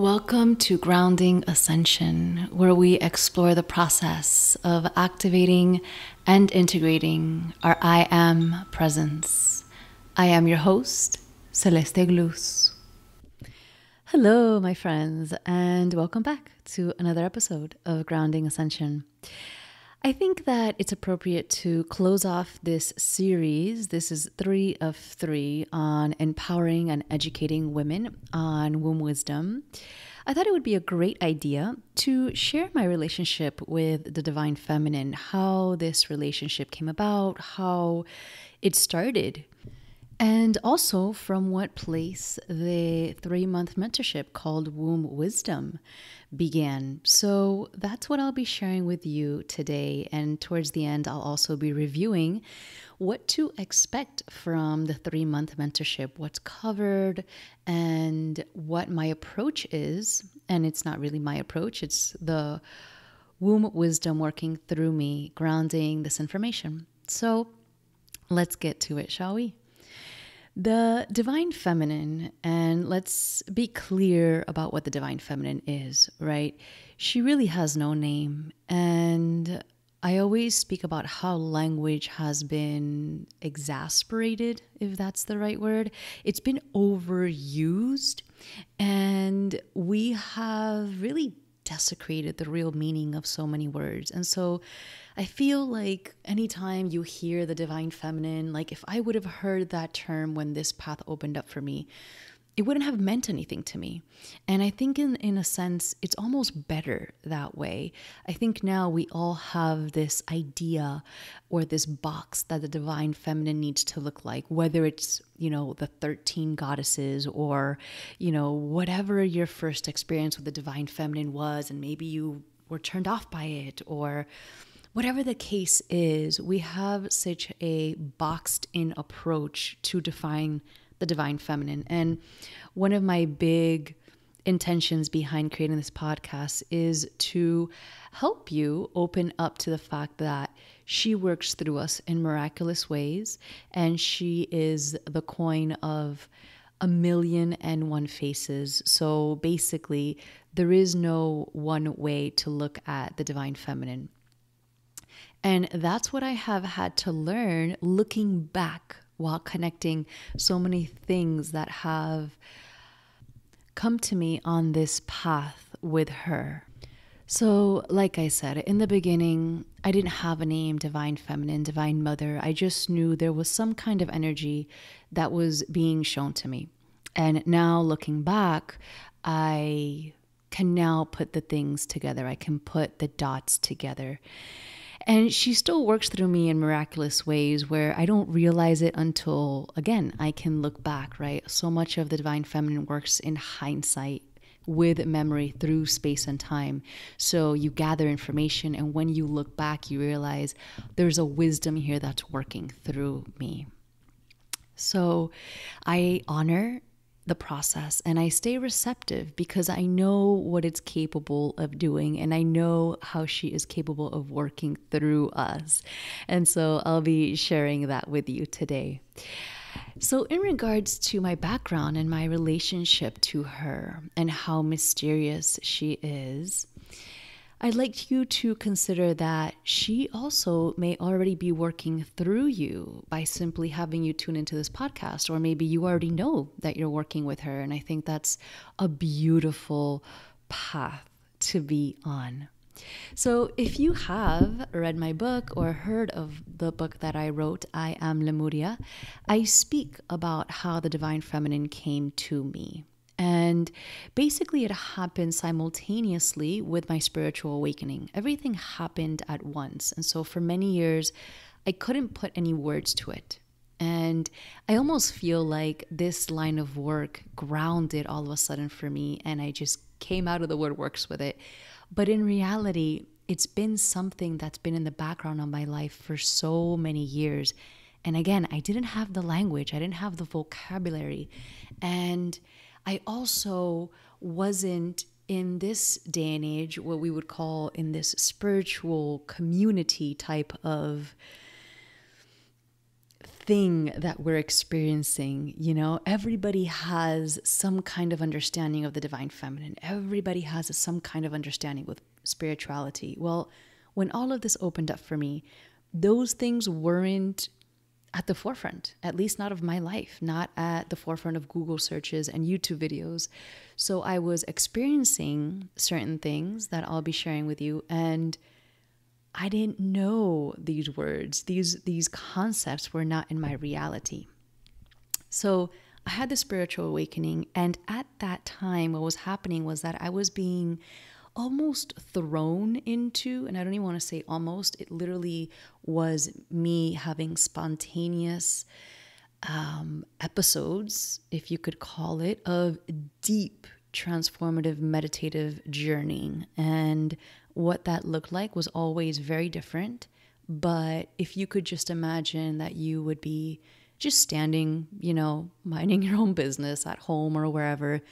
Welcome to Grounding Ascension, where we explore the process of activating and integrating our I Am presence. I am your host, Celeste Glus. Hello, my friends, and welcome back to another episode of Grounding Ascension. I think that it's appropriate to close off this series. This is 3 of 3 on empowering and educating women on womb wisdom. I thought it would be a great idea to share my relationship with the Divine Feminine, how this relationship came about, how it started, and also from what place the 3-month mentorship called Womb Wisdom began. So that's what I'll be sharing with you today. And towards the end, I'll also be reviewing what to expect from the 3-month mentorship, what's covered, and what my approach is. And it's not really my approach, it's the womb wisdom working through me, grounding this information. So let's get to it, shall we? The Divine Feminine, and let's be clear about what the Divine Feminine is, right? She really has no name. And I always speak about how language has been exasperated, if that's the right word. It's been overused, and we have really desecrated the real meaning of so many words. And so I feel like anytime you hear the Divine Feminine, like if I would have heard that term when this path opened up for me, it wouldn't have meant anything to me. And I think in a sense, it's almost better that way. I think now we all have this idea or this box that the Divine Feminine needs to look like, whether it's, the 13 goddesses or, whatever your first experience with the Divine Feminine was, and maybe you were turned off by it, or whatever the case is, we have such a boxed in approach to define the Divine Feminine. And one of my big intentions behind creating this podcast is to help you open up to the fact that she works through us in miraculous ways, and she is the coin of 1,000,001 faces. So basically, there is no one way to look at the Divine Feminine. And that's what I have had to learn looking back while connecting so many things that have come to me on this path with her. So, like I said, in the beginning, I didn't have a name, Divine Feminine, Divine Mother. I just knew there was some kind of energy that was being shown to me. And now looking back, I can now put the things together. I can put the dots together. And she still works through me in miraculous ways where I don't realize it until, again, I can look back, right? So much of the Divine Feminine works in hindsight with memory through space and time. So you gather information, and when you look back, you realize there's a wisdom here that's working through me. So I honor the process, and I stay receptive because I know what it's capable of doing, and I know how she is capable of working through us. And so I'll be sharing that with you today. So in regards to my background and my relationship to her and how mysterious she is, I'd like you to consider that she also may already be working through you by simply having you tune into this podcast, or maybe you already know that you're working with her. And I think that's a beautiful path to be on. So if you have read my book or heard of the book that I wrote, I Am Lemuria, I speak about how the Divine Feminine came to me. And basically it happened simultaneously with my spiritual awakening. Everything happened at once. And so for many years, I couldn't put any words to it. And I almost feel like this line of work grounded all of a sudden for me, and I just came out of the woodworks with it. But in reality, it's been something that's been in the background of my life for so many years. And again, I didn't have the language, I didn't have the vocabulary. And I also wasn't in this day and age what we would call in this spiritual community type of thing that we're experiencing. You know, everybody has some kind of understanding of the divine feminine. Everybody has some kind of understanding with spirituality. Well, when all of this opened up for me, those things weren't at the forefront, at least not of my life, not at the forefront of Google searches and YouTube videos. So I was experiencing certain things that I'll be sharing with you, and I didn't know these words. These concepts were not in my reality. So I had the spiritual awakening, and at that time, what was happening was that I was being almost thrown into, and I don't even want to say almost, it literally was me having spontaneous episodes, if you could call it, of deep transformative meditative journeying. And what that looked like was always very different. But if you could just imagine that you would be just standing, you know, minding your own business at home or wherever,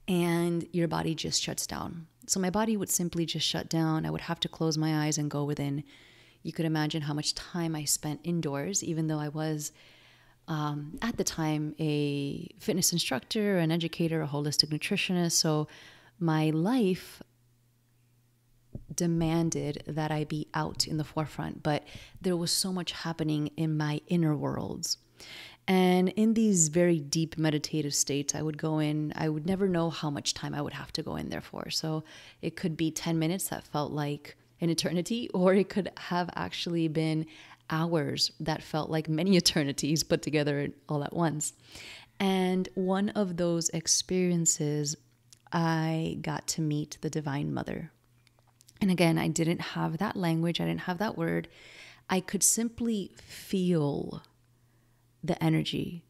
and your body just shuts down. So my body would simply just shut down. I would have to close my eyes and go within. You could imagine how much time I spent indoors, even though I was, at the time, a fitness instructor, an educator, a holistic nutritionist. So my life demanded that I be out in the forefront, but there was so much happening in my inner worlds. And in these very deep meditative states, I would go in, I would never know how much time I would have to go in there for. So it could be 10 minutes that felt like an eternity, or it could have actually been hours that felt like many eternities put together all at once. And one of those experiences, I got to meet the Divine Mother. And again, I didn't have that language. I didn't have that word. I could simply feel the energy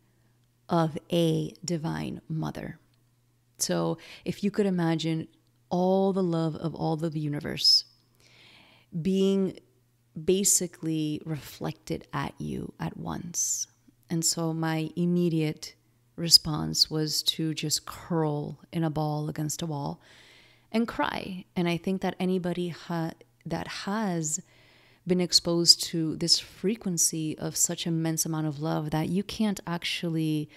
of a divine mother. So if you could imagine all the love of all the universe being basically reflected at you at once. And so my immediate response was to just curl in a ball against a wall and cry. And I think that anybody that has been exposed to this frequency of such immense amount of love that you can't actually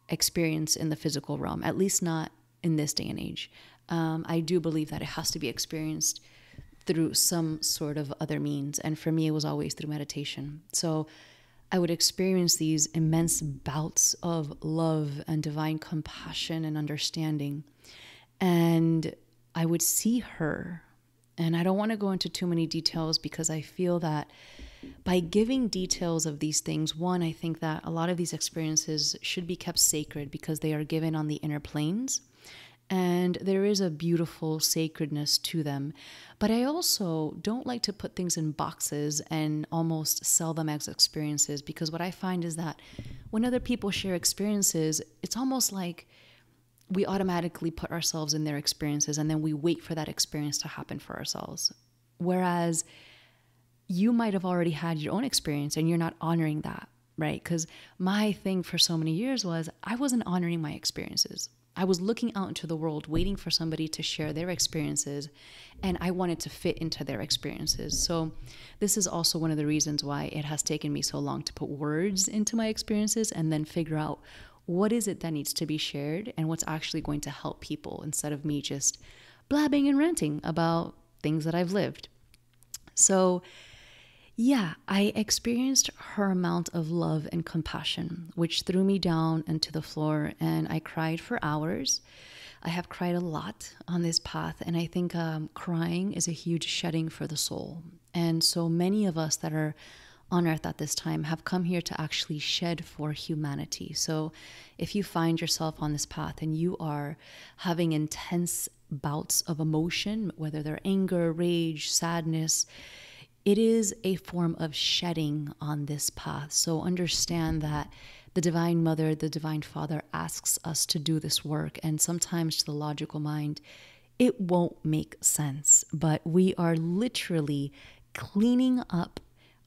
experience in the physical realm, at least not in this day and age. I do believe that it has to be experienced through some sort of other means. And for me, it was always through meditation. So I would experience these immense bouts of love and divine compassion and understanding. And I would see her. And I don't want to go into too many details because I feel that by giving details of these things, one, I think that a lot of these experiences should be kept sacred because they are given on the inner planes. And there is a beautiful sacredness to them. But I also don't like to put things in boxes and almost sell them as experiences, because what I find is that when other people share experiences, it's almost like we automatically put ourselves in their experiences and then we wait for that experience to happen for ourselves. Whereas you might have already had your own experience and you're not honoring that, right? Because my thing for so many years was I wasn't honoring my experiences. I was looking out into the world, waiting for somebody to share their experiences, and I wanted to fit into their experiences. So this is also one of the reasons why it has taken me so long to put words into my experiences and then figure out what is it that needs to be shared and what's actually going to help people, instead of me just blabbing and ranting about things that I've lived. So yeah, I experienced her amount of love and compassion, which threw me down into the floor, and I cried for hours. I have cried a lot on this path, and I think crying is a huge shedding for the soul. And so many of us that are on earth at this time have come here to actually shed for humanity. So if you find yourself on this path and you are having intense bouts of emotion, whether they're anger, rage, sadness, it is a form of shedding on this path. So understand that the Divine Mother, the Divine Father asks us to do this work. And sometimes to the logical mind, it won't make sense. But we are literally cleaning up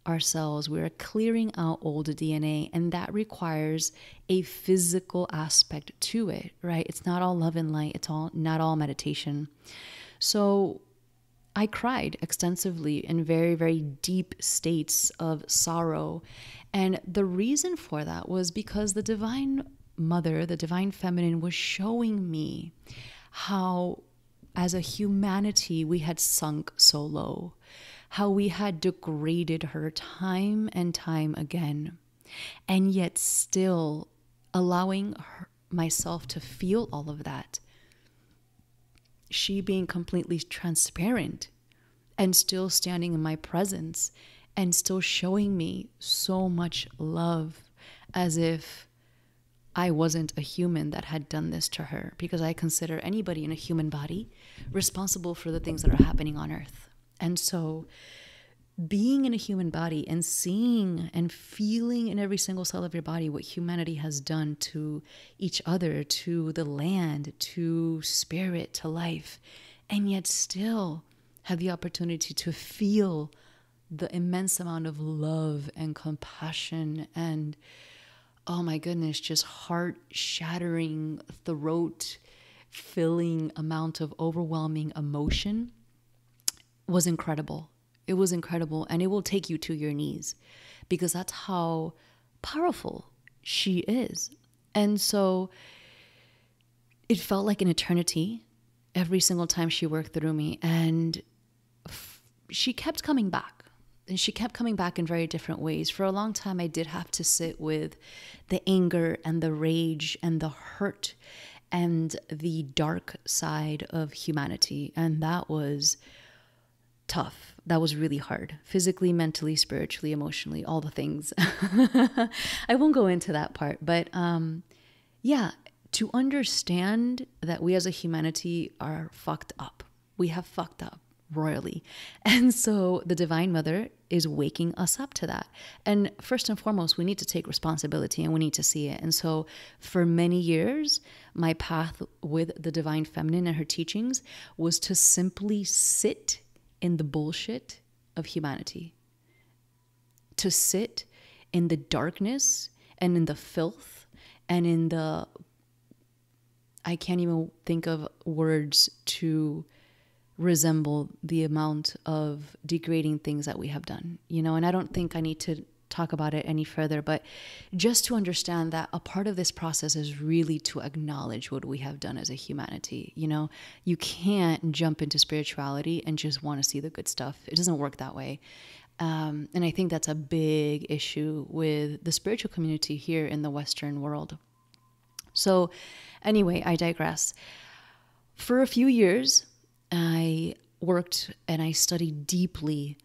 ourselves. We're clearing out old DNA, and that requires a physical aspect to it, right? It's not all love and light. It's not all meditation. So I cried extensively in very, very deep states of sorrow. And the reason for that was because the Divine Mother, the Divine Feminine, was showing me how, as a humanity, we had sunk so low, how we had degraded her time and time again, and yet still allowing myself to feel all of that. She being completely transparent and still standing in my presence and still showing me so much love, as if I wasn't a human that had done this to her, because I consider anybody in a human body responsible for the things that are happening on earth. And so being in a human body and seeing and feeling in every single cell of your body what humanity has done to each other, to the land, to spirit, to life, and yet still have the opportunity to feel the immense amount of love and compassion and, oh my goodness, just heart-shattering, throat-filling amount of overwhelming emotion was incredible. It was incredible, and it will take you to your knees, because that's how powerful she is. And so it felt like an eternity every single time she worked through me, and she kept coming back. And she kept coming back in very different ways. For a long time, I did have to sit with the anger and the rage and the hurt and the dark side of humanity. And that was tough. That was really hard. Physically, mentally, spiritually, emotionally, all the things. I won't go into that part. But yeah, to understand that we as a humanity are fucked up. We have fucked up royally. And so the Divine Mother is waking us up to that. And first and foremost, we need to take responsibility and we need to see it. And so for many years, my path with the Divine Feminine and her teachings was to simply sit in the bullshit of humanity, to sit in the darkness and in the filth and in the, I can't even think of words to resemble the amount of degrading things that we have done, and I don't think I need to talk about it any further, but just to understand that a part of this process is really to acknowledge what we have done as a humanity. You can't jump into spirituality and just want to see the good stuff. It doesn't work that way. And I think that's a big issue with the spiritual community here in the Western world. So anyway, I digress. For a few years, I worked and I studied deeply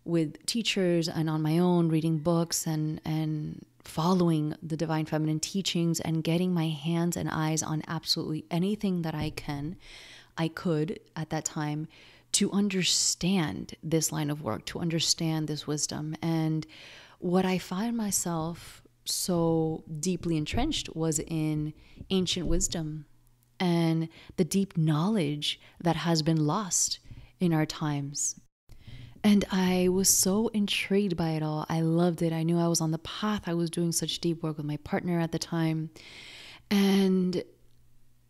with teachers and on my own, reading books and following the Divine Feminine teachings and getting my hands and eyes on absolutely anything that I could at that time to understand this line of work, to understand this wisdom. And what I find myself so deeply entrenched was in ancient wisdom and the deep knowledge that has been lost in our times. And I was so intrigued by it all. I loved it. I knew I was on the path. I was doing such deep work with my partner at the time. And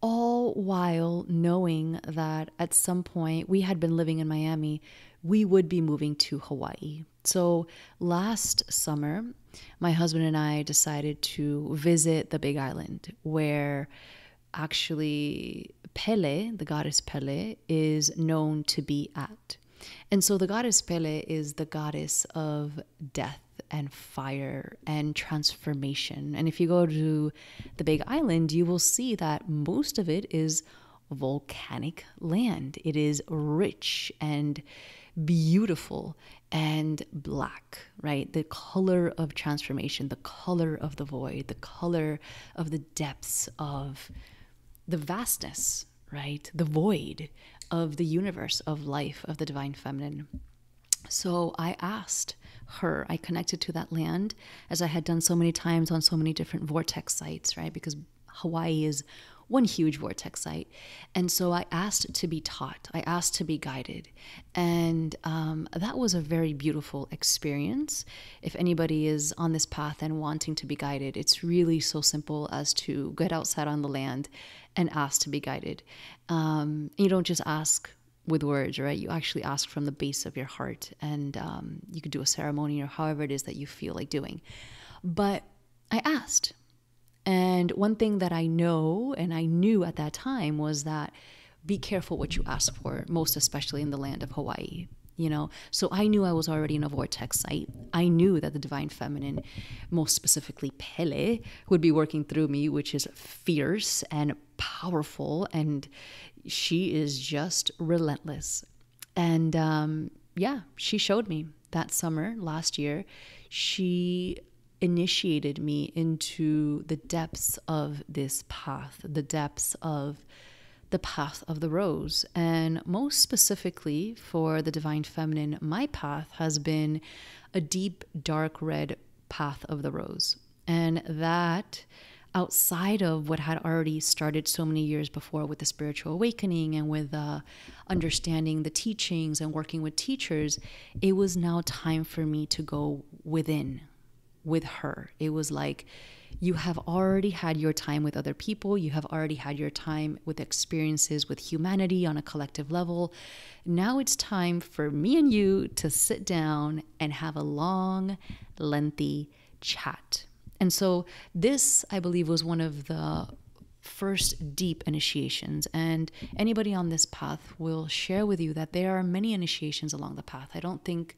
all while knowing that at some point, we had been living in Miami, we would be moving to Hawaii. So last summer, my husband and I decided to visit the Big Island, where actually Pele, the goddess Pele, is known to be at. And so the goddess Pele is the goddess of death and fire and transformation. And if you go to the Big Island, you will see that most of it is volcanic land. It is rich and beautiful and black, right? The color of transformation, the color of the void, the color of the depths of the vastness, right? The void of the universe, of life, of the Divine Feminine. So I asked her, I connected to that land as I had done so many times on so many different vortex sites, right? Because Hawaii is one huge vortex site. And so I asked to be taught. I asked to be guided. And that was a very beautiful experience. If anybody is on this path and wanting to be guided, it's really so simple as to get outside on the land and ask to be guided. You don't just ask with words, right? You actually ask from the base of your heart, and you could do a ceremony or however it is that you feel like doing. But I asked. And one thing that I know and I knew at that time was that be careful what you ask for, most especially in the land of Hawaii. So I knew I was already in a vortex site. I knew that the divine feminine, most specifically Pele, would be working through me, which is fierce and powerful, and she is just relentless. And she showed me that summer last year. She initiated me into the depths of this path, the depths of the path of the rose. And most specifically for the divine feminine, my path has been a deep, dark red path of the rose. And that, outside of what had already started so many years before with the spiritual awakening and with understanding the teachings and working with teachers, it was now time for me to go within with her. It was like, you have already had your time with other people. You have already had your time with experiences with humanity on a collective level. Now it's time for me and you to sit down and have a long, lengthy chat. And so this, I believe, was one of the first deep initiations. And anybody on this path will share with you that there are many initiations along the path. I don't think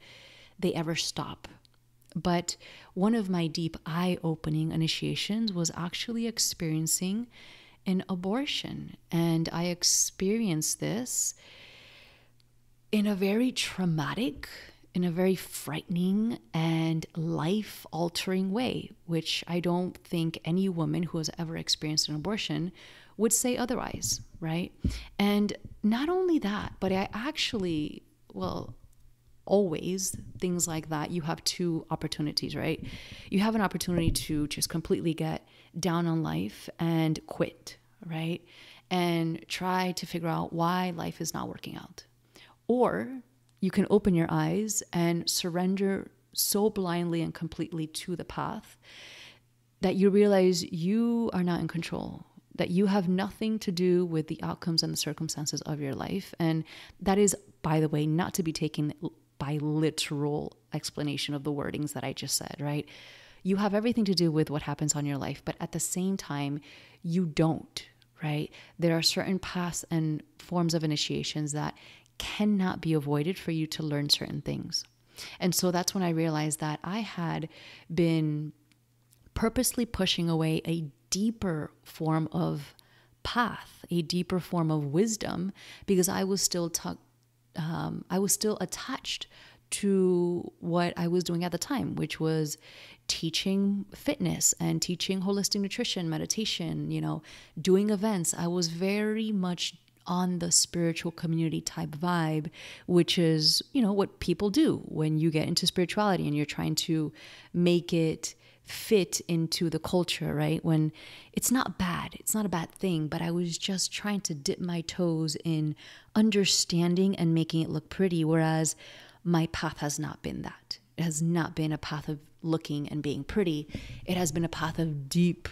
they ever stop. But one of my deep eye-opening initiations was actually experiencing an abortion. And I experienced this in a very traumatic, in a very frightening and life-altering way, which I don't think any woman who has ever experienced an abortion would say otherwise, right? And not only that, but I actually, always things like that, you have two opportunities, right? You have an opportunity to just completely get down on life and quit, right? And try to figure out why life is not working out. Or you can open your eyes and surrender so blindly and completely to the path that you realize you are not in control, that you have nothing to do with the outcomes and the circumstances of your life. And that is, by the way, not to be taken by literal explanation of the wordings that I just said, right? You have everything to do with what happens on your life, but at the same time, you don't, right? There are certain paths and forms of initiations that cannot be avoided for you to learn certain things. And so that's when I realized that I had been purposely pushing away a deeper form of path, a deeper form of wisdom, because I was still attached to what I was doing at the time, which was teaching fitness and teaching holistic nutrition, meditation, doing events. I was very much on the spiritual community type vibe, which is, what people do when you get into spirituality and you're trying to make it fit into the culture, right? When it's not bad, it's not a bad thing, but I was just trying to dip my toes in understanding and making it look pretty, whereas my path has not been that. It has not been a path of looking and being pretty. It has been a path of deep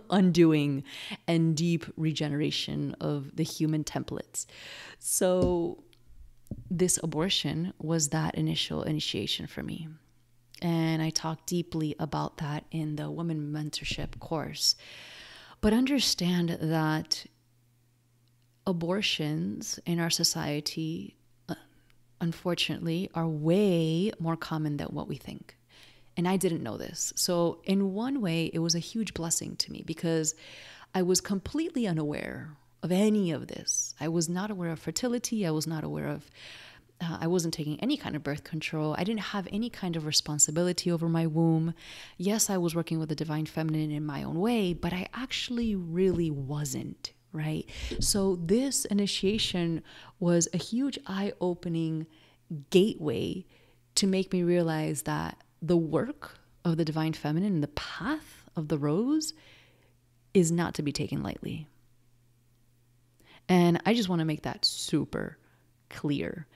undoing and deep regeneration of the human templates. So this abortion was that initial initiation for me. And I talk deeply about that in the Women Mentorship course. But understand that abortions in our society, unfortunately, are way more common than what we think. And I didn't know this. So in one way, it was a huge blessing to me because I was completely unaware of any of this. I was not aware of fertility. I was not aware of I wasn't taking any kind of birth control. I didn't have any kind of responsibility over my womb. Yes, I was working with the divine feminine in my own way, but I actually really wasn't, right? So this initiation was a huge eye-opening gateway to make me realize that the work of the divine feminine, the path of the rose, is not to be taken lightly. And I just want to make that super clear.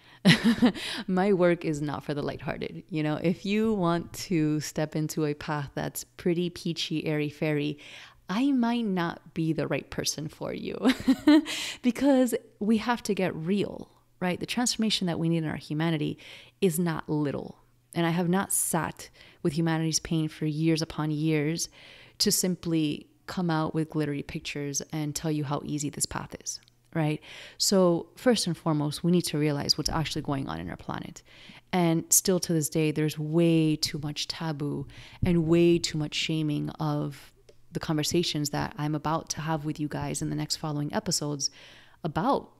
My work is not for the lighthearted. If you want to step into a path that's pretty peachy, airy-fairy, I might not be the right person for you because we have to get real, right? The transformation that we need in our humanity is not little. And I have not sat with humanity's pain for years upon years to simply come out with glittery pictures and tell you how easy this path is, right? So first and foremost, we need to realize what's actually going on in our planet. And still to this day, there's way too much taboo and way too much shaming of the conversations that I'm about to have with you guys in the next following episodes about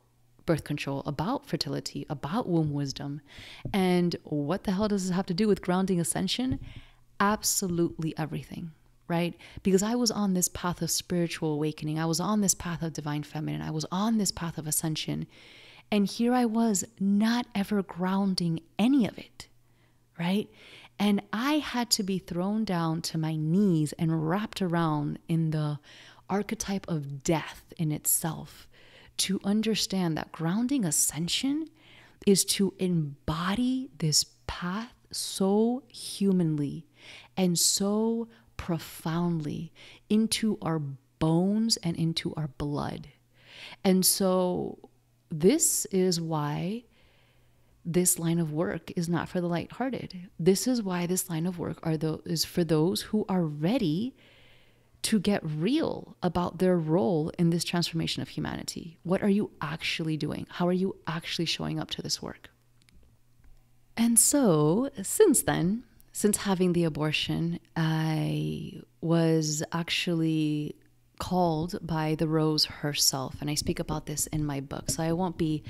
birth control, about fertility, about womb wisdom. And what the hell does this have to do with grounding ascension? Absolutely everything, right? Because I was on this path of spiritual awakening. I was on this path of divine feminine. I was on this path of ascension. And here I was not ever grounding any of it, right? And I had to be thrown down to my knees and wrapped around in the archetype of death in itself to understand that grounding ascension is to embody this path so humanly and so profoundly into our bones and into our blood. And so this is why this line of work is not for the lighthearted. This is why this line of work is for those who are ready to get real about their role in this transformation of humanity. What are you actually doing? How are you actually showing up to this work? And so since then, since having the abortion, I was actually called by the Rose herself. And I speak about this in my book, so I won't be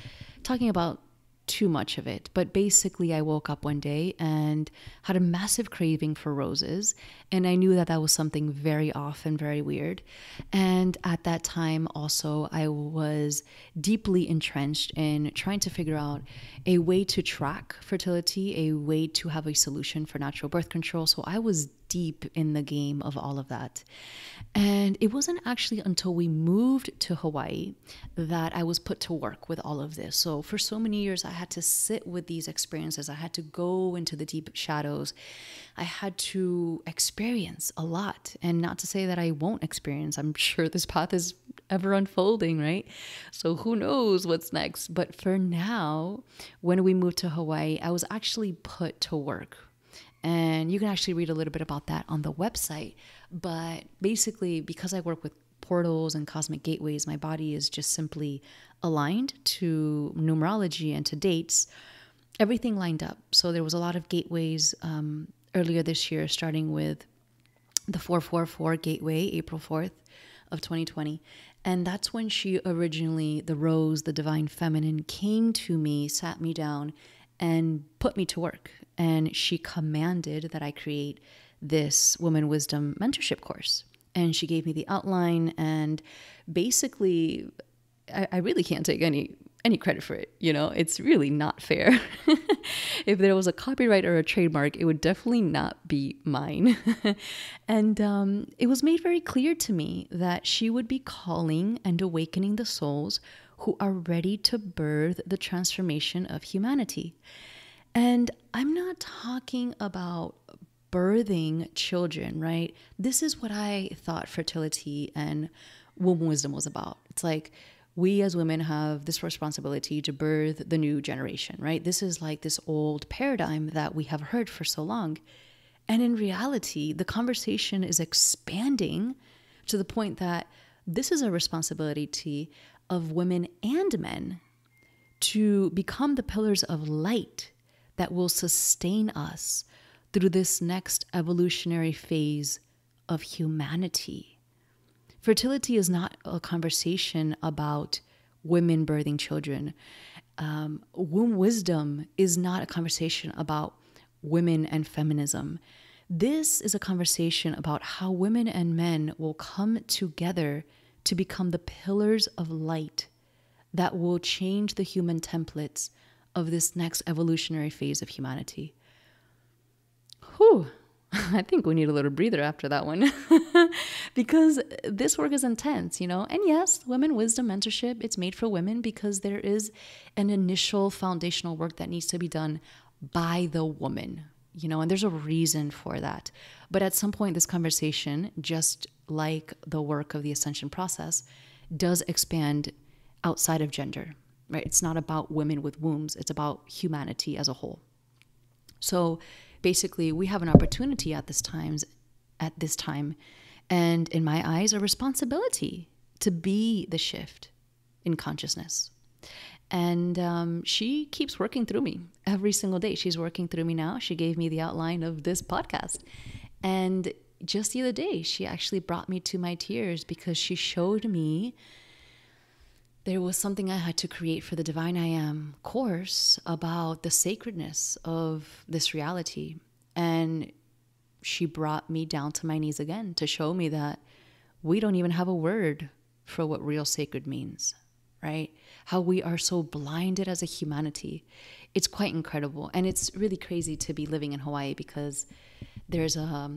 talking about too much of it. But basically, I woke up one day and had a massive craving for roses. And I knew that that was something very off and very weird. And at that time, also, I was deeply entrenched in trying to figure out a way to track fertility, a way to have a solution for natural birth control. So I was deep in the game of all of that. And it wasn't actually until we moved to Hawaii that I was put to work with all of this. So for so many years, I had to sit with these experiences. I had to go into the deep shadows. I had to experience a lot. And not to say that I won't experience. I'm sure this path is ever unfolding, right? So who knows what's next. But for now, when we moved to Hawaii, I was actually put to work. And you can actually read a little bit about that on the website. But basically, because I work with portals and cosmic gateways, my body is just simply aligned to numerology and to dates. Everything lined up. So there was a lot of gateways earlier this year, starting with the 444 gateway, April 4th of 2020. And that's when she originally, the Rose, the divine feminine, came to me, sat me down, and put me to work. And she commanded that I create this Woman Wisdom mentorship course. And she gave me the outline. And basically, I really can't take any credit for it. You know, it's really not fair. If there was a copyright or a trademark, it would definitely not be mine. And it was made very clear to me that she would be calling and awakening the souls who are ready to birth the transformation of humanity. And I'm not talking about birthing children, right? This is what I thought fertility and womb wisdom was about. It's like we as women have this responsibility to birth the new generation, right? This is like this old paradigm that we have heard for so long. And in reality, the conversation is expanding to the point that this is a responsibility of women and men to become the pillars of light that will sustain us through this next evolutionary phase of humanity. Fertility is not a conversation about women birthing children. Womb wisdom is not a conversation about women and feminism. This is a conversation about how women and men will come together to become the pillars of light that will change the human templates of this next evolutionary phase of humanity. Whew, I think we need a little breather after that one because this work is intense, you know? And yes, Women Wisdom Mentorship, it's made for women because there is an initial foundational work that needs to be done by the woman, you know, and there's a reason for that. But at some point, this conversation, just like the work of the Ascension process, does expand outside of gender. right? It's not about women with wombs. It's about humanity as a whole. So basically, we have an opportunity at this time, and in my eyes, a responsibility to be the shift in consciousness. And she keeps working through me every single day. She's working through me now. She gave me the outline of this podcast. And just the other day, she actually brought me to my tears because she showed me there was something I had to create for the Divine I Am course about the sacredness of this reality. And she brought me down to my knees again to show me that we don't even have a word for what real sacred means, right? How we are so blinded as a humanity. It's quite incredible. And it's really crazy to be living in Hawaii because there's a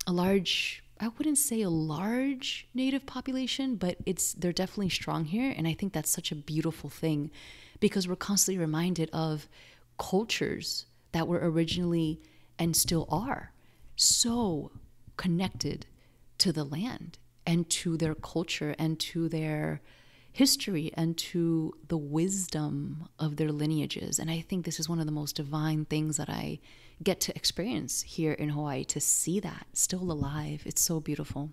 large, I wouldn't say a large Native population, but they're definitely strong here. And I think that's such a beautiful thing because we're constantly reminded of cultures that were originally and still are so connected to the land and to their culture and to their history and to the wisdom of their lineages. And I think this is one of the most divine things that I get to experience here in Hawaii, to see that still alive. It's so beautiful.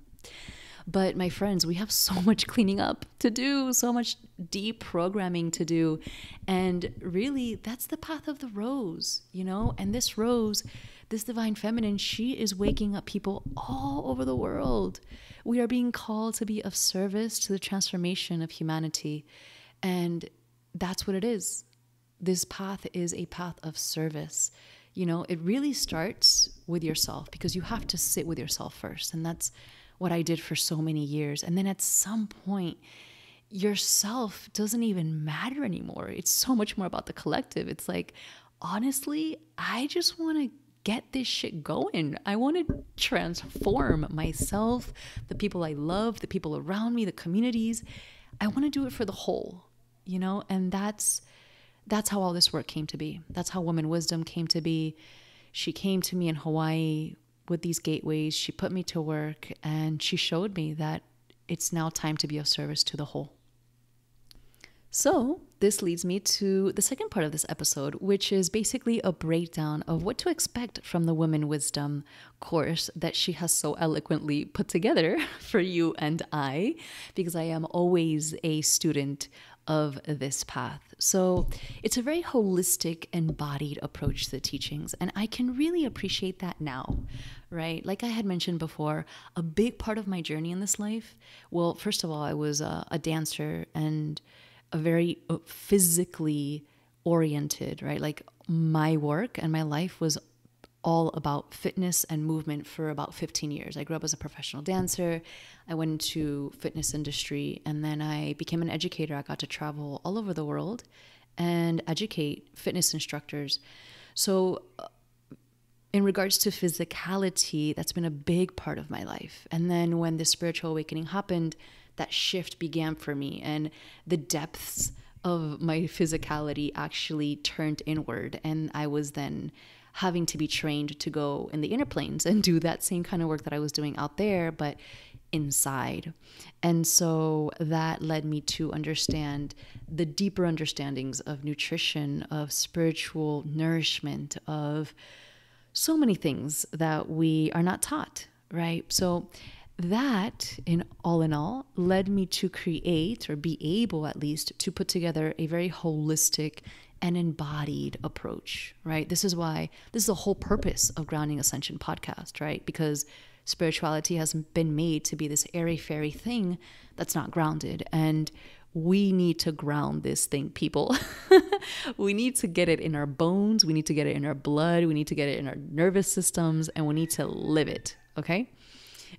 But my friends, we have so much cleaning up to do, so much deprogramming to do. And really, that's the path of the rose, And this rose, this divine feminine, she is waking up people all over the world. We are being called to be of service to the transformation of humanity. And that's what it is. This path is a path of service. It really starts with yourself because you have to sit with yourself first. And that's what I did for so many years. And then at some point, yourself doesn't even matter anymore. It's so much more about the collective. It's like, honestly, I just want to get this shit going. I want to transform myself, the people I love, the people around me, the communities. I want to do it for the whole, and that's how all this work came to be. That's how Woman Wisdom came to be. She came to me in Hawaii with these gateways. She put me to work and she showed me that it's now time to be of service to the whole. So this leads me to the second part of this episode, which is basically a breakdown of what to expect from the Women Wisdom course that she has so eloquently put together for you and I, because I am always a student of this path. So it's a very holistic, embodied approach to the teachings. And I can really appreciate that now, right? Like I had mentioned before, a big part of my journey in this life, well, first of all, I was a dancer and a very physically oriented, right? Like my work and my life was all about fitness and movement for about 15 years. I grew up as a professional dancer. I went into fitness industry and then I became an educator. I got to travel all over the world and educate fitness instructors. So in regards to physicality, that's been a big part of my life. And then when the spiritual awakening happened, that shift began for me and the depths of my physicality actually turned inward. And I was then having to be trained to go in the inner planes and do that same kind of work that I was doing out there, but inside. And so that led me to understand the deeper understandings of nutrition, of spiritual nourishment, of so many things that we are not taught, right? So that, in all, led me to create, or be able at least, to put together a very holistic and embodied approach, right? This is the whole purpose of Grounding Ascension podcast, right? Because spirituality has been made to be this airy-fairy thing that's not grounded. And we need to ground this thing, people. We need to get it in our bones. We need to get it in our blood. We need to get it in our nervous systems, and we need to live it, okay?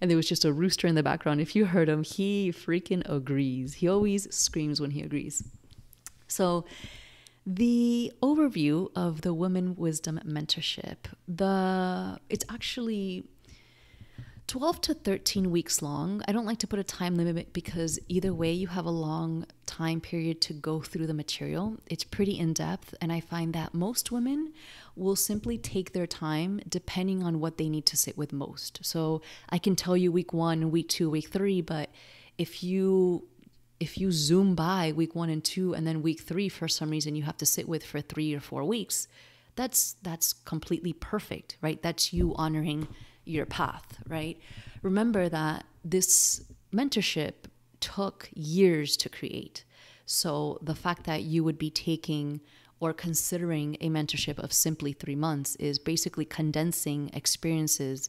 And there was just a rooster in the background. If you heard him, he freaking agrees. He always screams when he agrees. So the overview of the Women Wisdom Mentorship, it's actually 12 to 13 weeks long. I don't like to put a time limit because either way you have a long time period to go through the material. It's pretty in-depth, and I find that most women will simply take their time depending on what they need to sit with most. So I can tell you week 1, week 2, week 3, but if you if you zoom by week 1 and 2, and then week 3, for some reason, you have to sit with for 3 or 4 weeks, that's completely perfect, right? That's you honoring your path, right? Remember that this mentorship took years to create. So the fact that you would be taking or considering a mentorship of simply 3 months is basically condensing experiences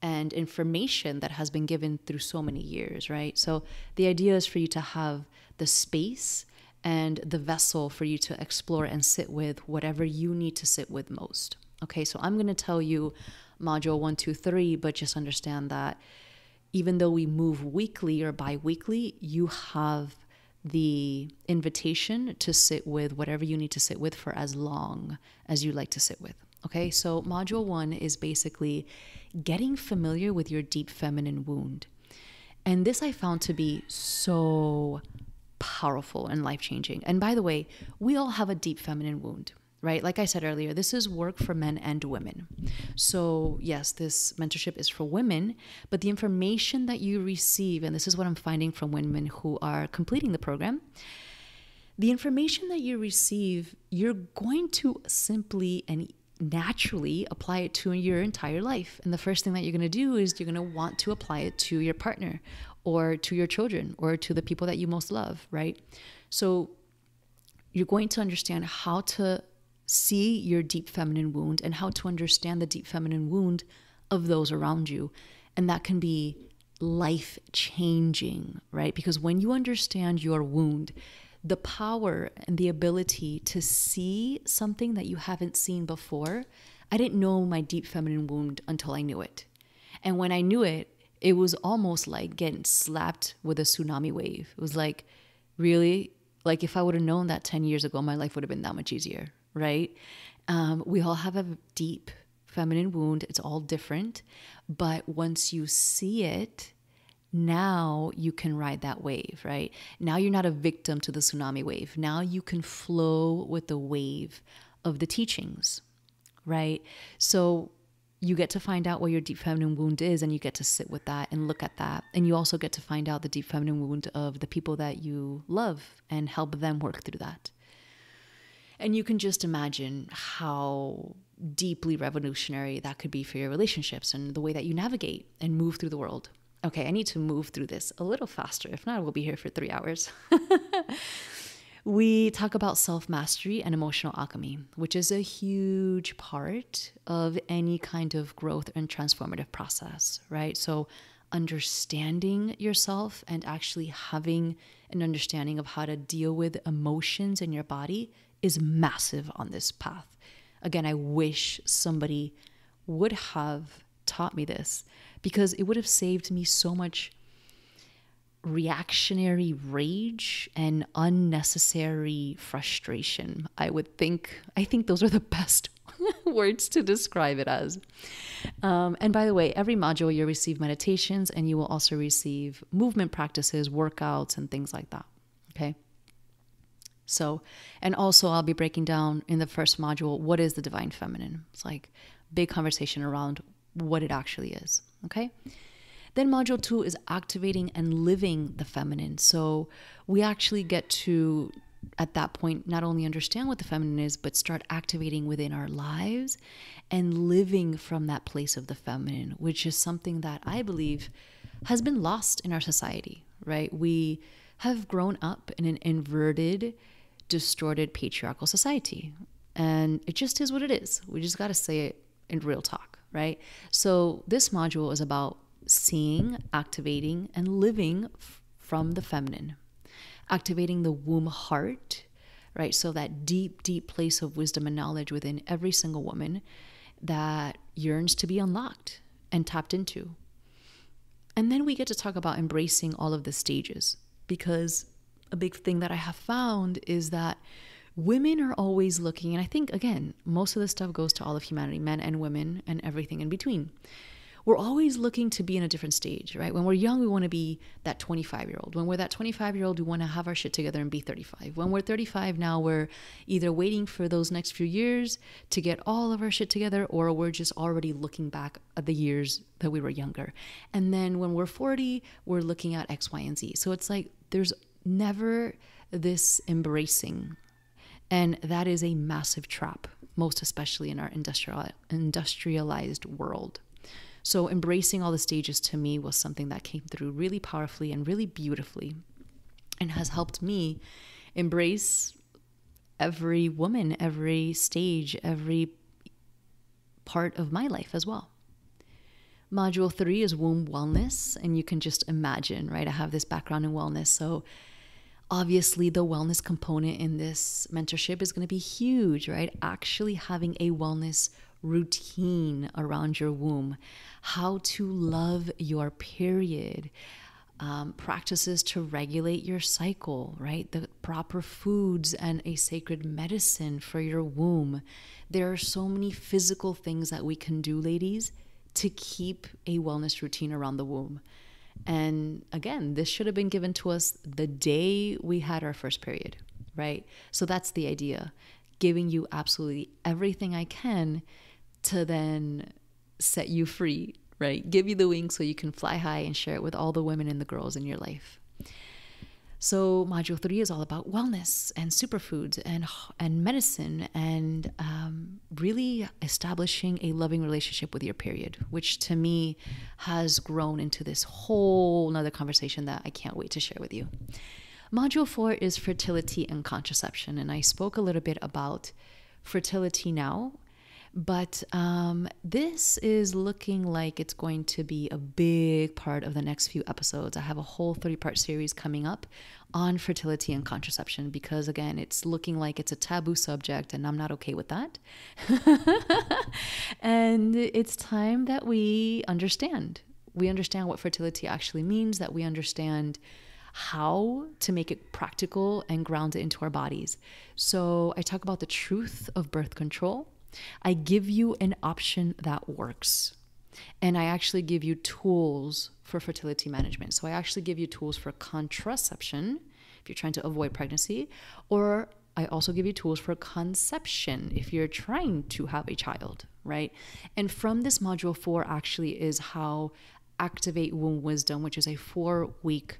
and information that has been given through so many years, right? So the idea is for you to have the space and the vessel for you to explore and sit with whatever you need to sit with most. Okay, so I'm going to tell you module 1, 2, 3, but just understand that even though we move weekly or bi-weekly, you have the invitation to sit with whatever you need to sit with for as long as you like to sit with. Okay, so module 1 is basically getting familiar with your deep feminine wound. And this I found to be so powerful and life-changing. And by the way, we all have a deep feminine wound, right? Like I said earlier, this is work for men and women. So yes, this mentorship is for women, but the information that you receive, and this is what I'm finding from women who are completing the program, the information that you receive, you're going to simply and naturally apply it to your entire life. And the first thing that you're going to do is you're going to want to apply it to your partner or to your children or to the people that you most love, right? So you're going to understand how to see your deep feminine wound and how to understand the deep feminine wound of those around you. And that can be life-changing, right? Because when you understand your wound, the power and the ability to see something that you haven't seen before. I didn't know my deep feminine wound until I knew it. And when I knew it, it was almost like getting slapped with a tsunami wave. It was like, really? Like if I would have known that 10 years ago, my life would have been that much easier, right? We all have a deep feminine wound. It's all different. But once you see it, now you can ride that wave, right? Now you're not a victim to the tsunami wave. Now you can flow with the wave of the teachings, right? So you get to find out what your deep feminine wound is, and you get to sit with that and look at that. And you also get to find out the deep feminine wound of the people that you love and help them work through that. And you can just imagine how deeply revolutionary that could be for your relationships and the way that you navigate and move through the world. Okay, I need to move through this a little faster. If not, we'll be here for 3 hours. We talk about self-mastery and emotional alchemy, which is a huge part of any kind of growth and transformative process, right? So understanding yourself and actually having an understanding of how to deal with emotions in your body is massive on this path. Again, I wish somebody would have taught me this, because it would have saved me so much reactionary rage and unnecessary frustration. I think those are the best words to describe it as. And by the way, every module you'll receive meditations, and you will also receive movement practices, workouts, and things like that. Okay. So, and also I'll be breaking down in the first module, what is the divine feminine? It's like big conversation around what it actually is, okay? Then module 2 is activating and living the feminine. So we actually get to, at that point, not only understand what the feminine is, but start activating within our lives and living from that place of the feminine, which is something that I believe has been lost in our society, right? We have grown up in an inverted, distorted patriarchal society. And it just is what it is. We just got to say it in real talk, right? So this module is about seeing, activating, and living from the feminine. Activating the womb heart, right? So that deep, deep place of wisdom and knowledge within every single woman that yearns to be unlocked and tapped into. And then we get to talk about embracing all of the stages, because a big thing that I have found is that women are always looking, and I think, again, most of this stuff goes to all of humanity, men and women and everything in between. We're always looking to be in a different stage, right? When we're young, we want to be that 25-year-old. When we're that 25-year-old, we want to have our shit together and be 35. When we're 35 now, we're either waiting for those next few years to get all of our shit together, or we're just already looking back at the years that we were younger. And then when we're 40, we're looking at X, Y, and Z. So it's like there's never this embracing. And that is a massive trap, most especially in our industrialized world. So embracing all the stages to me was something that came through really powerfully and really beautifully, and has helped me embrace every woman, every stage, every part of my life as well. Module 3 is womb wellness, and you can just imagine, right? I have this background in wellness, so obviously the wellness component in this mentorship is going to be huge, right? Actually having a wellness routine around your womb, how to love your period, practices to regulate your cycle, right? The proper foods and a sacred medicine for your womb. There are so many physical things that we can do, ladies, to keep a wellness routine around the womb. And again, this should have been given to us the day we had our first period, right? So that's the idea, giving you absolutely everything I can to then set you free, right? Give you the wings so you can fly high and share it with all the women and the girls in your life. So module 3 is all about wellness and superfoods and medicine and really establishing a loving relationship with your period, which to me has grown into this whole nother conversation that I can't wait to share with you. Module 4 is fertility and contraception. And I spoke a little bit about fertility now, but this is looking like it's going to be a big part of the next few episodes. I have a whole 3-part series coming up on fertility and contraception because, again, it's looking like it's a taboo subject and I'm not okay with that. And it's time that we understand. We understand what fertility actually means, that we understand how to make it practical and ground it into our bodies. So I talk about the truth of birth control. I give you an option that works. And I actually give you tools for fertility management. So I actually give you tools for contraception if you're trying to avoid pregnancy, or I also give you tools for conception if you're trying to have a child, right? And from this module 4 actually is how Activate Womb Wisdom, which is a 4-week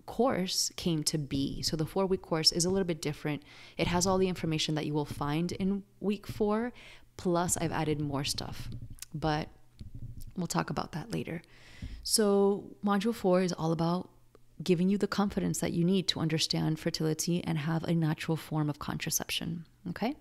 course, came to be. So the 4-week course is a little bit different. It has all the information that you will find in week 4, plus I've added more stuff, but we'll talk about that later. So module 4 is all about giving you the confidence that you need to understand fertility and have a natural form of contraception. Okay.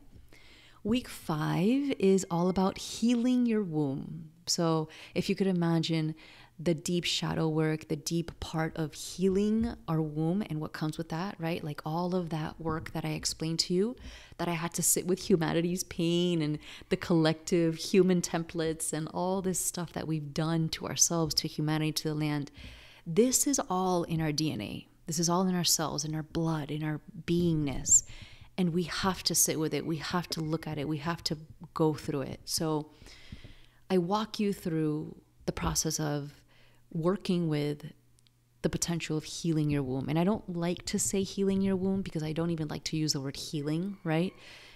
Week 5 is all about healing your womb. So if you could imagine the deep shadow work, the deep part of healing our womb and what comes with that, right? Like all of that work that I explained to you, that I had to sit with humanity's pain and the collective human templates and all this stuff that we've done to ourselves, to humanity, to the land. This is all in our DNA. This is all in our cells, in our blood, in our beingness. And we have to sit with it. We have to look at it. We have to go through it. So I walk you through the process of working with the potential of healing your womb. And I don't like to say healing your womb because I don't even like to use the word healing, right?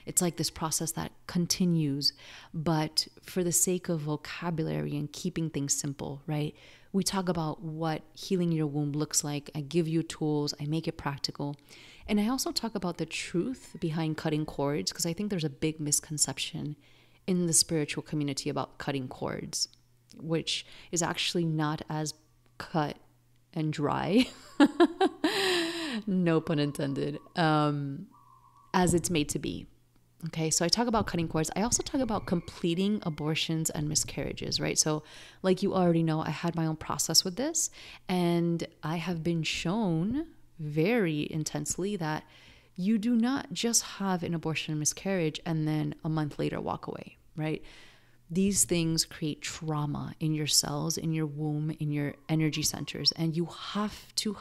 It's like this process that continues. But for the sake of vocabulary and keeping things simple, right? We talk about what healing your womb looks like. I give you tools. I make it practical. And I also talk about the truth behind cutting cords, because I think there's a big misconception in the spiritual community about cutting cords, which is actually not as cut and dry, no pun intended, as it's made to be. Okay, so I talk about cutting cords. I also talk about completing abortions and miscarriages, right? So like you already know, I had my own process with this, and I have been shown very intensely that you do not just have an abortion and miscarriage and then a month later walk away, right? These things create trauma in your cells, in your womb, in your energy centers, and you have to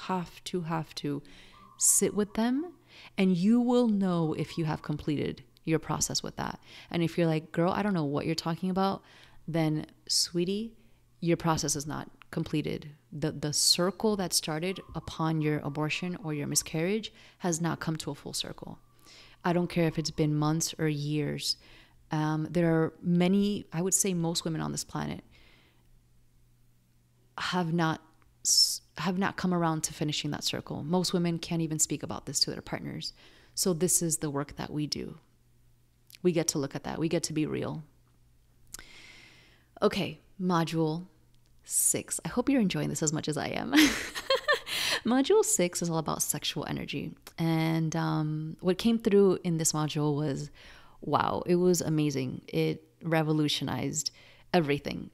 sit with them, and you will know if you have completed your process with that. And if you're like, girl, I don't know what you're talking about, then sweetie, your process is not completed. The circle that started upon your abortion or your miscarriage has not come to a full circle. I don't care if it's been months or years. There are many, I would say most women on this planet have not have not come around to finishing that circle. Most women can't even speak about this to their partners. So this is the work that we do. We get to look at that. We get to be real. Okay, module 6. I hope you're enjoying this as much as I am. Module 6 is all about sexual energy. And what came through in this module was, wow, it was amazing. It revolutionized everything.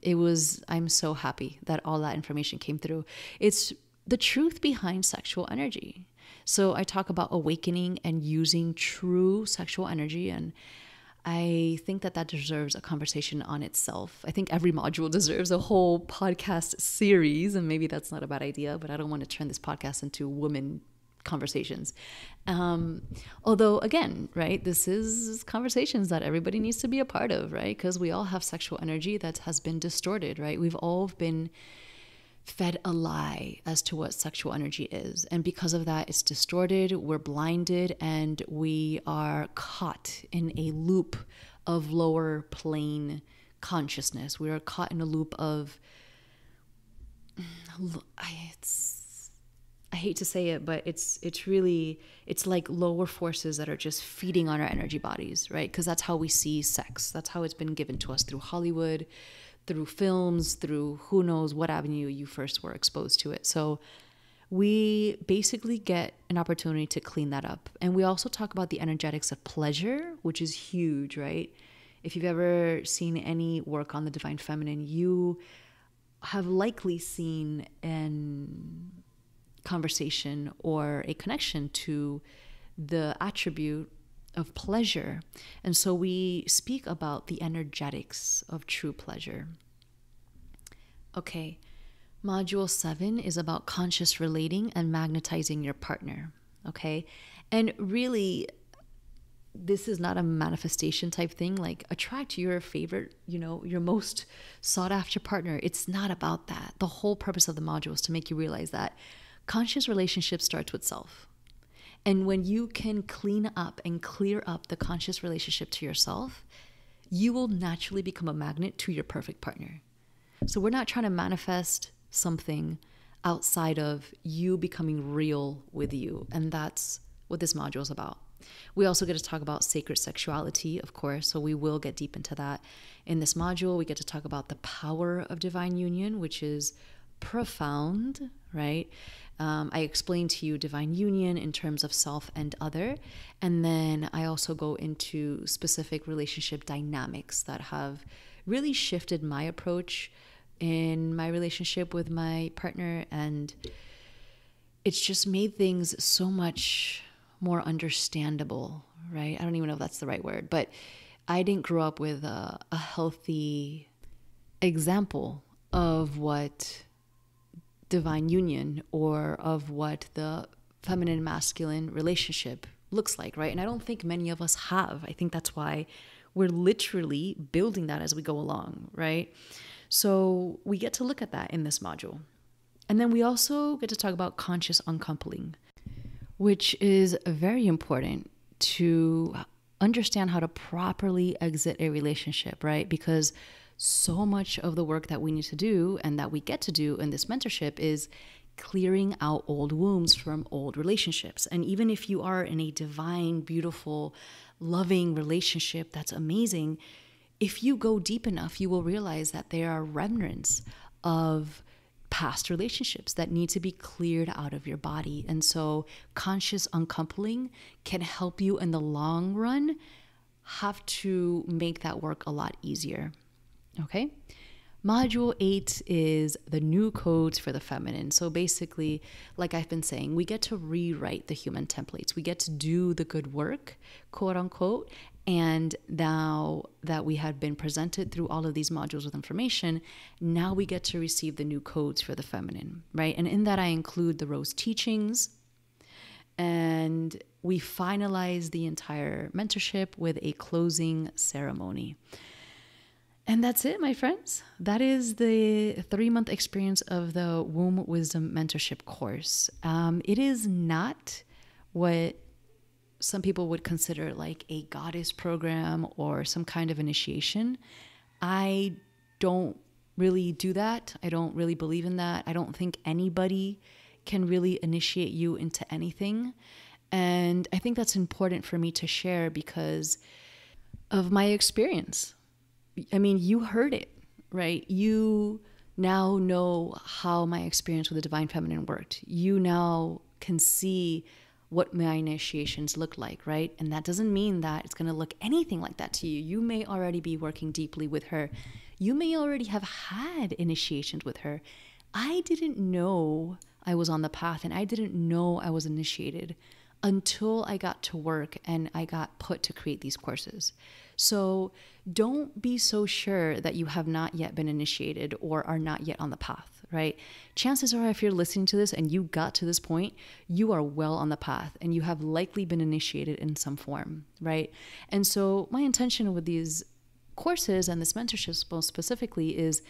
I'm so happy that all that information came through. It's the truth behind sexual energy. So I talk about awakening and using true sexual energy, and I think that deserves a conversation on itself. I think every module deserves a whole podcast series, and maybe that's not a bad idea, but I don't want to turn this podcast into women conversations. Although, again, right, this is conversations that everybody needs to be a part of, right? Because we all have sexual energy that has been distorted, right? We've all been fed a lie as to what sexual energy is. And because of that, it's distorted, we're blinded, and we are caught in a loop of lower plane consciousness. We are caught in a loop of, I hate to say it, but it's like lower forces that are just feeding on our energy bodies, right? Because that's how we see sex. That's how it's been given to us through Hollywood, through films, through who knows what avenue you first were exposed to it. So we basically get an opportunity to clean that up. And we also talk about the energetics of pleasure, which is huge, right? If you've ever seen any work on the divine feminine, you have likely seen an conversation or a connection to the attribute of pleasure. And so we speak about the energetics of true pleasure. Okay, module 7 is about conscious relating and magnetizing your partner. Okay, and really, this is not a manifestation type thing, like attract your favorite, your most sought after partner. It's not about that. The whole purpose of the module is to make you realize that conscious relationship starts with self. And when you can clean up and clear up the conscious relationship to yourself, you will naturally become a magnet to your perfect partner. So we're not trying to manifest something outside of you becoming real with you. And that's what this module is about. We also get to talk about sacred sexuality, of course, so we will get deep into that. In this module, we get to talk about the power of divine union, which is profound, right? I explained to you divine union in terms of self and other. And then I also go into specific relationship dynamics that have really shifted my approach in my relationship with my partner. And it's just made things so much more understandable, right? I don't even know if that's the right word, but I didn't grow up with a healthy example of what divine union or of what the feminine masculine relationship looks like, right? And I don't think many of us have. I think that's why we're literally building that as we go along, right? So we get to look at that in this module. And then we also get to talk about conscious uncoupling, which is very important to understand how to properly exit a relationship, right? Because so much of the work that we need to do and that we get to do in this mentorship is clearing out old wounds from old relationships. And even if you are in a divine, beautiful, loving relationship, that's amazing. If you go deep enough, you will realize that there are remnants of past relationships that need to be cleared out of your body. And so conscious uncoupling can help you in the long run have to make that work a lot easier. Okay. Module 8 is the new codes for the feminine. So basically, like I've been saying, we get to rewrite the human templates. We get to do the good work, quote unquote. And now that we have been presented through all of these modules with information, now we get to receive the new codes for the feminine, right? And in that, I include the Rose teachings. And we finalize the entire mentorship with a closing ceremony. And that's it, my friends. That is the 3-month experience of the Womb Wisdom Mentorship course. It is not what some people would consider like a goddess program or some kind of initiation. I don't really do that. I don't really believe in that. I don't think anybody can really initiate you into anything. And I think that's important for me to share because of my experience. I mean, you heard it, right? You now know how my experience with the Divine Feminine worked. You now can see what my initiations look like, right? And that doesn't mean that it's going to look anything like that to you. You may already be working deeply with her. You may already have had initiations with her. I didn't know I was on the path, and I didn't know I was initiated until I got to work and I got put to create these courses. So don't be so sure that you have not yet been initiated or are not yet on the path, right? Chances are, if you're listening to this and you got to this point, you are well on the path and you have likely been initiated in some form, right? And so my intention with these courses and this mentorship most specifically is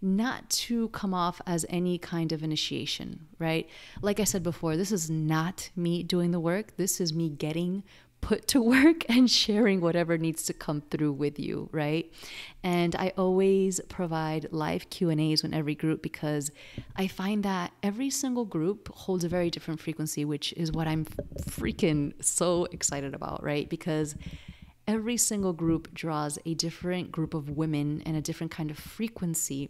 not to come off as any kind of initiation, right? Like I said before, this is not me doing the work. This is me getting put to work and sharing whatever needs to come through with you, right? And I always provide live Q&As in every group because I find that every single group holds a very different frequency, which is what I'm freaking so excited about, right? Because every single group draws a different group of women and a different kind of frequency.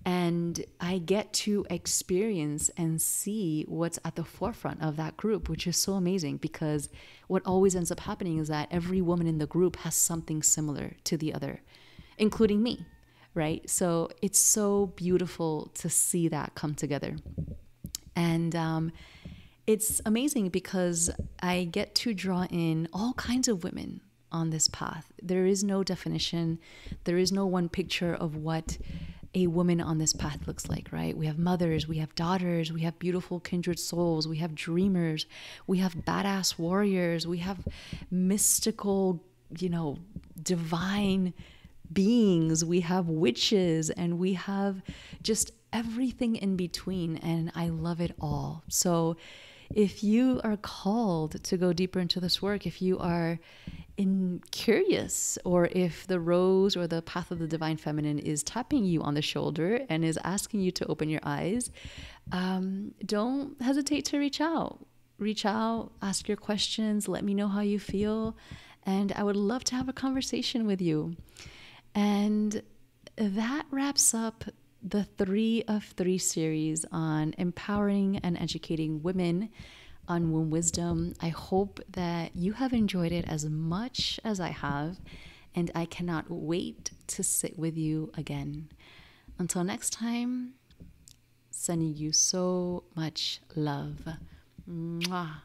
And I get to experience and see what's at the forefront of that group, which is so amazing because what always ends up happening is that every woman in the group has something similar to the other, including me, right? So it's so beautiful to see that come together. And it's amazing because I get to draw in all kinds of women on this path. There is no definition. There is no one picture of what a woman on this path looks like, right? We have mothers, we have daughters, we have beautiful kindred souls, we have dreamers, we have badass warriors, we have mystical, divine beings, we have witches, and we have just everything in between. And I love it all. So if you are called to go deeper into this work, if you are curious, or if the rose or the path of the Divine Feminine is tapping you on the shoulder and is asking you to open your eyes, don't hesitate to reach out. Reach out, ask your questions, let me know how you feel, and I would love to have a conversation with you. And that wraps up the 3 of 3 series on empowering and educating women on womb wisdom. I hope that you have enjoyed it as much as I have, and I cannot wait to sit with you again. Until next time, sending you so much love. Mwah.